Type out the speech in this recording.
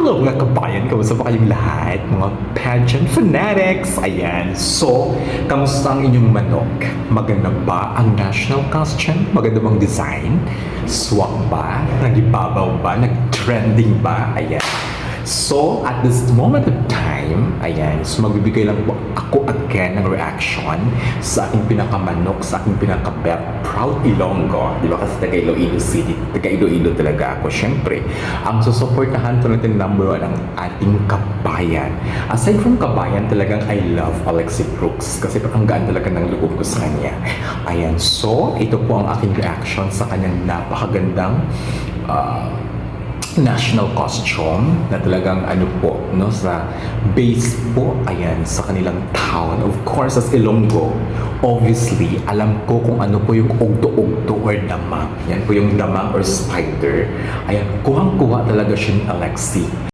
Hello mga kabayan, kamusta ba kayong lahat? Mga pageant fanatics! Ayan, so, kamusta ang inyong manok? Maganda ba ang national costume? Maganda bang design? Swak ba? Nagibabaw ba? Nag-trending ba? Ayan. So, at this moment of time, ayan, so magbibigay lang po ako again ng reaction sa aking pinakamanok, sa aking pinaka-bet, Proud Ilonggo. Di ba kasi taga Iloilo City, taga Iloilo talaga ako. Siyempre, ang susuportahan po natin number one ang ating kabayan. Aside from kabayan, talagang I love Alexi Brooks kasi ang gaan talaga ng loob ko sa kanya. Ayan, so, ito po ang aking reaction sa kanyang napakagandang national costume na talagang ano po no sa base po ayan sa kanilang town, of course as Ilonggo. Obviously alam ko kung ano po yung ugto-ugto or damang, yan po yung damang or spider. Ayan, kuhang-kuha talaga siya ni Alexi.